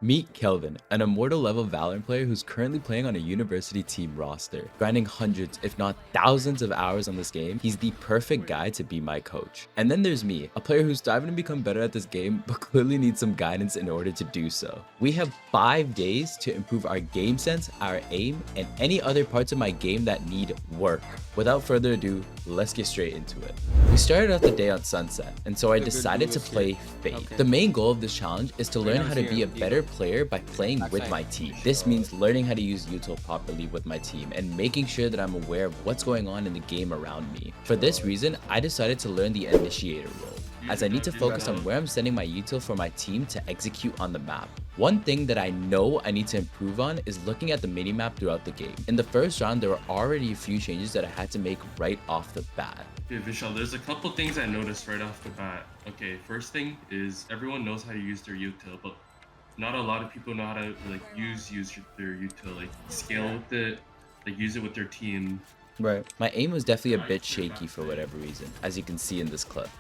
Meet Kelvin, an immortal level Valorant player who's currently playing on a university team roster. Grinding hundreds, if not thousands of hours on this game, he's the perfect guy to be my coach. And then there's me, a player who's striving to become better at this game, but clearly needs some guidance in order to do so. We have 5 days to improve our game sense, our aim, and any other parts of my game that need work. Without further ado, let's get straight into it. We started out the day on Sunset, and so I decided to play Fade. The main goal of this challenge is to learn how to be a better player by playing with my team. This means learning how to use util properly with my team and making sure that I'm aware of what's going on in the game around me. For this reason, I decided to learn the initiator role, as I need to focus on where I'm sending my util for my team to execute on the map. One thing that I know I need to improve on is looking at the minimap throughout the game. In the first round, there were already a few changes that I had to make right off the bat. Okay, Vishal, there's a couple things I noticed right off the bat. Okay, first thing is everyone knows how to use their util, but not a lot of people know how to use their util, like scale with it, like use it with their team. Right. My aim was definitely a bit shaky for whatever reason, as you can see in this clip.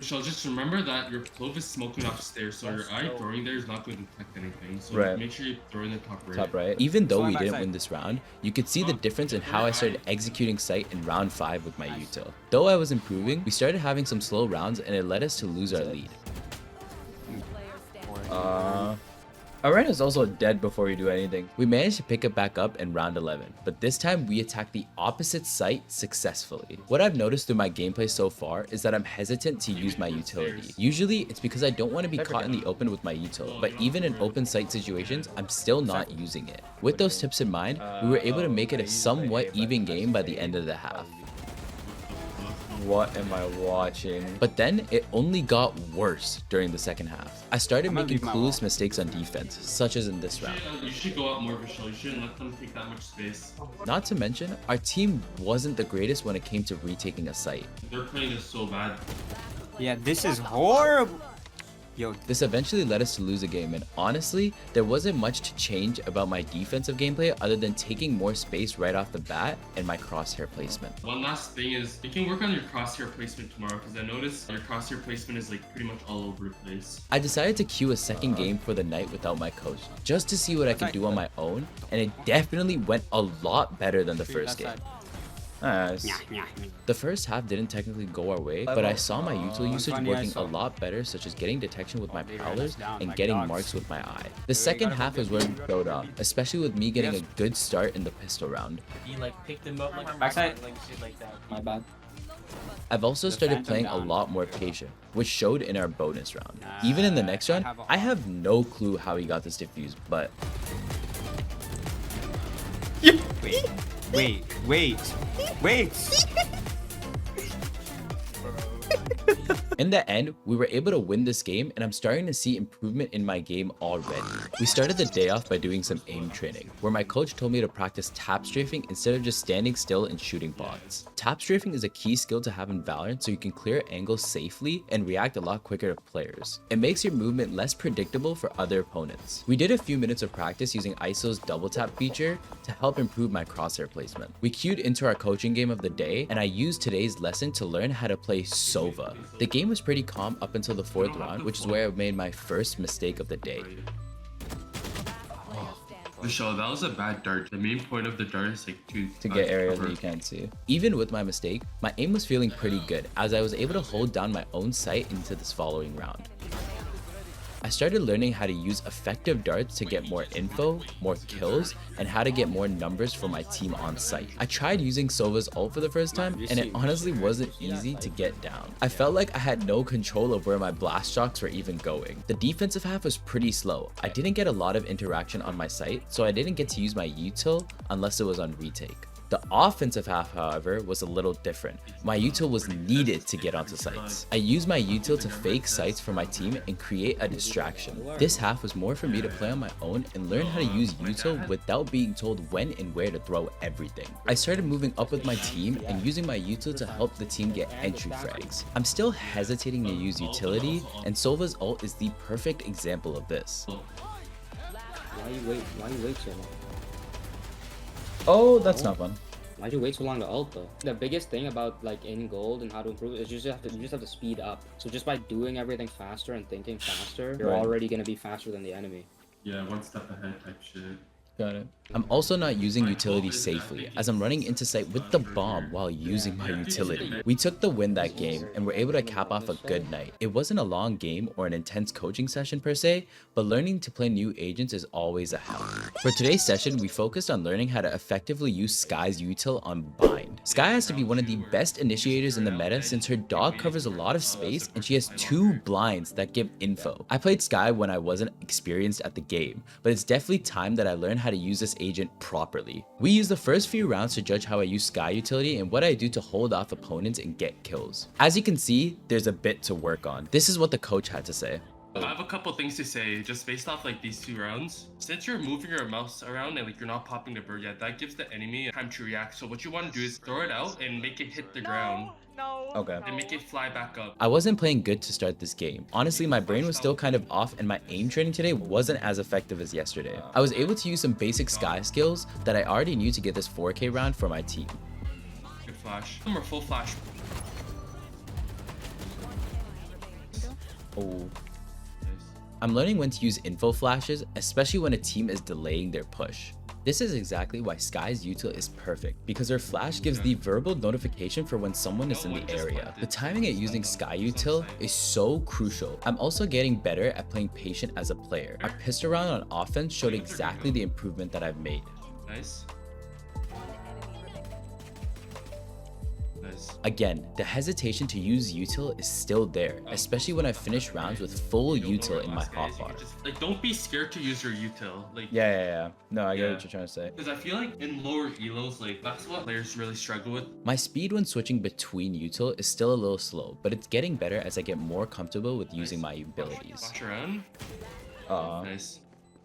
Vishal, just remember that your clove is smoking off stairs, so your eye throwing there is not going to detect anything. So make sure you throw in the top right. Top right. Even though we didn't win this round, you could see the difference in how I started executing sight in round 5 with my util. Though I was improving, we started having some slow rounds and it led us to lose our lead. Arena is also dead before we do anything. We managed to pick it back up in round 11, but this time we attacked the opposite site successfully. What I've noticed through my gameplay so far is that I'm hesitant to use my utility. Usually it's because I don't want to be caught in the open with my util, but even in open site situations, I'm still not using it. With those tips in mind, we were able to make it a somewhat even game by the end of the half. What am I watching? But then it only got worse during the second half. I started making clueless mistakes on defense, such as in this round. You should go out more, Vishal. You shouldn't let them take that much space. Not to mention, our team wasn't the greatest when it came to retaking a site. They're playing this so bad. Yeah, this is horrible. Yo, this eventually led us to lose a game, and honestly, there wasn't much to change about my defensive gameplay other than taking more space right off the bat and my crosshair placement. One last thing is you can work on your crosshair placement tomorrow, because I noticed your crosshair placement is like pretty much all over the place. I decided to queue a second game for the night without my coach, just to see what I could do on my own, and it definitely went a lot better than the first game. The first half didn't technically go our way, but I saw my util usage working a lot better, such as getting detection with my prowlers and getting marks with my eye. The second half is where we showed up, especially with me getting a good start in the pistol round. He like picked him up like backside, like shit like that. My bad. I've also started playing a lot more patient, which showed in our bonus round. Even in the next round, I have no clue how he got this defused, but... Wait. In the end, we were able to win this game, and I'm starting to see improvement in my game already. We started the day off by doing some aim training, where my coach told me to practice tap strafing instead of just standing still and shooting bots. Tap strafing is a key skill to have in Valorant so you can clear angles safely and react a lot quicker to players. It makes your movement less predictable for other opponents. We did a few minutes of practice using ISO's double tap feature to help improve my crosshair placement. We queued into our coaching game of the day, and I used today's lesson to learn how to play Sova. The game was pretty calm up until the 4th round, which is where I made my first mistake of the day. Vishal, that was a bad dart. The main point of the dart is like to get areas that you can't see. Even with my mistake, my aim was feeling pretty good, as I was able to hold down my own sight into this following round. I started learning how to use effective darts to get more info, more kills, and how to get more numbers for my team on site. I tried using Sova's ult for the first time, and it honestly wasn't easy to get down. I felt like I had no control of where my blast shocks were even going. The defensive half was pretty slow. I didn't get a lot of interaction on my site, so I didn't get to use my util unless it was on retake. The offensive half, however, was a little different. My util was needed to get onto sites. I used my util to fake sites for my team and create a distraction. This half was more for me to play on my own and learn how to use util without being told when and where to throw everything. I started moving up with my team and using my util to help the team get entry frags. I'm still hesitating to use utility, and Sova's ult is the perfect example of this. Why you wait so long? Oh, that's not fun. Why'd you wait so long to ult though? The biggest thing about like in gold and how to improve it is you just have to speed up. So just by doing everything faster and thinking faster, you're already gonna be faster than the enemy. Yeah, one step ahead type shit. Got it. I'm also not using utility safely, as I'm running into site with the bomb while using my utility. We took the win that game and were able to cap off a good night. It wasn't a long game or an intense coaching session per se, but learning to play new agents is always a help. For today's session, we focused on learning how to effectively use Sky's util on Bind. Sky has to be one of the best initiators in the meta since her dog covers a lot of space and she has 2 blinds that give info. I played Sky when I wasn't experienced at the game, but it's definitely time that I learn how to use this agent properly. We use the first few rounds to judge how I use Sky utility and what I do to hold off opponents and get kills. As you can see, there's a bit to work on. This is what the coach had to say. I have a couple things to say just based off like these 2 rounds. Since you're moving your mouse around and like you're not popping the bird yet, that gives the enemy time to react. So what you want to do is throw it out and make it hit the ground. Okay. And make it fly back up. I wasn't playing good to start this game. Honestly, my brain was still kind of off and my aim training today wasn't as effective as yesterday. I was able to use some basic Sky skills that I already knew to get this 4K round for my team. Good flash. Some are full flash. Oh. I'm learning when to use info flashes, especially when a team is delaying their push. This is exactly why Sky's util is perfect, because her flash gives the verbal notification for when someone is in the area. The timing at using Sky util is so crucial. I'm also getting better at playing patient as a player. Our pistol round on offense showed exactly the improvement that I've made. Nice. Nice. Again, the hesitation to use util is still there, especially when I finish rounds with full util in my hotbar. Like, don't be scared to use your util. Like, Yeah. No, I get Yeah. what you're trying to say. because I feel like in lower elos, like that's what players really struggle with. My speed when switching between util is still a little slow, but it's getting better as I get more comfortable with using my abilities. Flash around. Aw. Nice.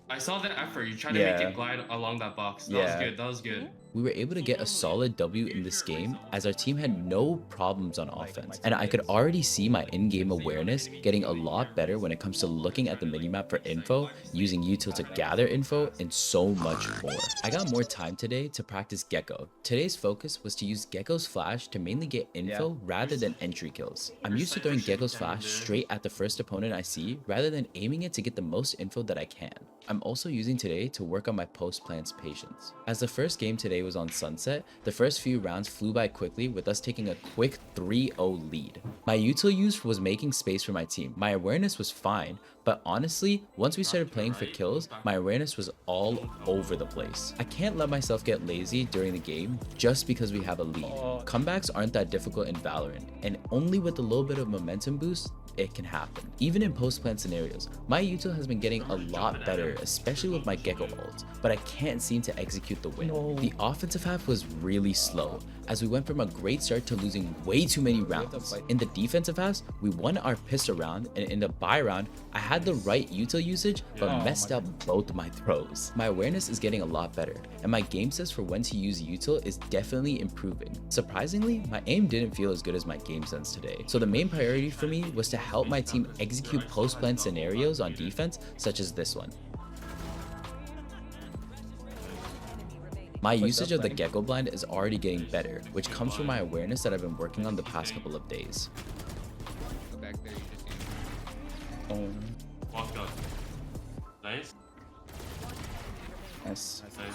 I saw the effort. You tried to Yeah. make it glide along that box. That Yeah. was good. That was good. We were able to get a solid W in this game as our team had no problems on offense, and I could already see my in-game awareness getting a lot better when it comes to looking at the minimap for info, using util to gather info, and so much more. I got more time today to practice Gecko. Today's focus was to use Gecko's flash to mainly get info rather than entry kills. I'm used to throwing Gecko's flash straight at the first opponent I see rather than aiming it to get the most info that I can. I'm also using today to work on my post-plants patience. As the first game today was on Sunset, the first few rounds flew by quickly with us taking a quick 3-0 lead. My util use was making space for my team. My awareness was fine, but honestly, once we started playing for kills, my awareness was all over the place. I can't let myself get lazy during the game just because we have a lead. Comebacks aren't that difficult in Valorant, and only with a little bit of momentum boost, it can happen. Even in post-plant scenarios, my util has been getting a lot better, especially with my Gecko ult, but I can't seem to execute the win. The offensive half was really slow, as we went from a great start to losing way too many rounds. In the defensive halves, we won our pistol round, and in the buy round, I had the right util usage, but messed up both my throws. My awareness is getting a lot better, and my game sense for when to use util is definitely improving. Surprisingly, my aim didn't feel as good as my game sense today, so the main priority for me was to help my team execute post-plant scenarios on defense, such as this one. My usage of the Gecko blind is already getting better, which comes from my awareness that I've been working on the past couple of days. Go back there, you just aim. Walked up. Nice. Yes. Nice.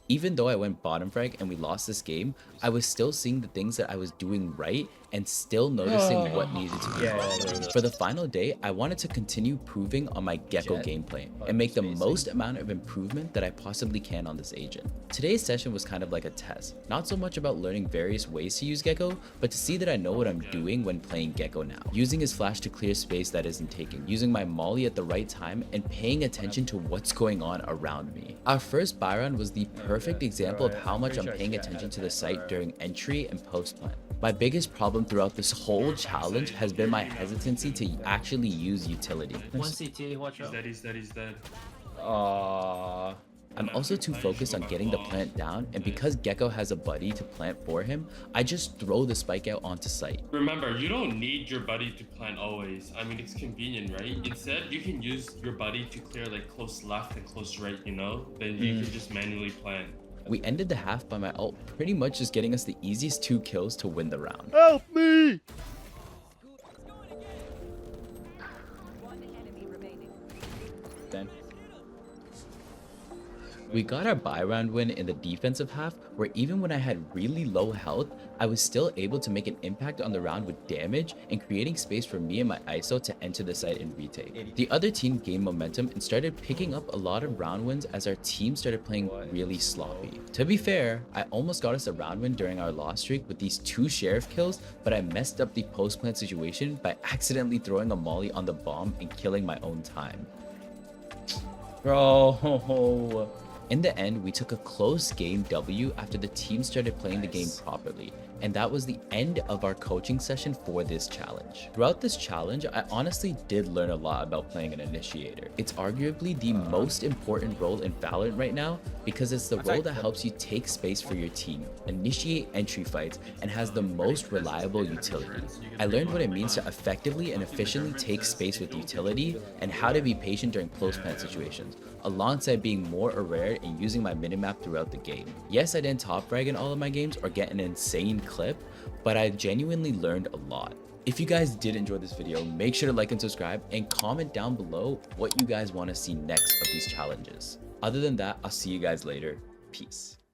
Even though I went bottom frag and we lost this game, I was still seeing the things that I was doing right and still noticing what needed to be improved. For the final day, I wanted to continue proving on my Gecko gameplay and make the most amount of improvement that I possibly can on this agent. Today's session was kind of like a test, not so much about learning various ways to use Gecko, but to see that I know what I'm doing when playing Gecko now. Using his flash to clear space that isn't taken, using my molly at the right time, and paying attention to what's going on around me. Our first buy round was the perfect example of how much I'm paying attention to the site during entry and post plant. My biggest problem throughout this whole challenge has been my hesitancy to actually use utility. One CT, watch out. He's dead. I'm also too focused on getting the plant down, and because Gecko has a buddy to plant for him, I just throw the spike out onto site. Remember, you don't need your buddy to plant always. I mean, it's convenient, right? Instead, you can use your buddy to clear like close left and close right, you know? Then you can just manually plant. We ended the half by my ult pretty much just getting us the easiest 2 kills to win the round. Help me! Then We got our buy round win in the defensive half, where even when I had really low health, I was still able to make an impact on the round with damage and creating space for me and my ISO to enter the site and retake. The other team gained momentum and started picking up a lot of round wins as our team started playing really sloppy. To be fair, I almost got us a round win during our loss streak with these 2 sheriff kills, but I messed up the post plant situation by accidentally throwing a molly on the bomb and killing my own time. Bro. In the end, we took a close game W after the team started playing the game properly, and that was the end of our coaching session for this challenge. Throughout this challenge, I honestly did learn a lot about playing an initiator. It's arguably the most important role in Valorant right now because it's the role that helps you take space for your team, initiate entry fights, and has the most reliable utility. I learned what it means to effectively and efficiently take space with utility and how to be patient during close plant situations, alongside being more aware and using my minimap throughout the game. Yes, I didn't top frag in all of my games or get an insane clip, but I genuinely learned a lot. If you guys did enjoy this video, make sure to like and subscribe and comment down below what you guys want to see next of these challenges. Other than that, I'll see you guys later. Peace.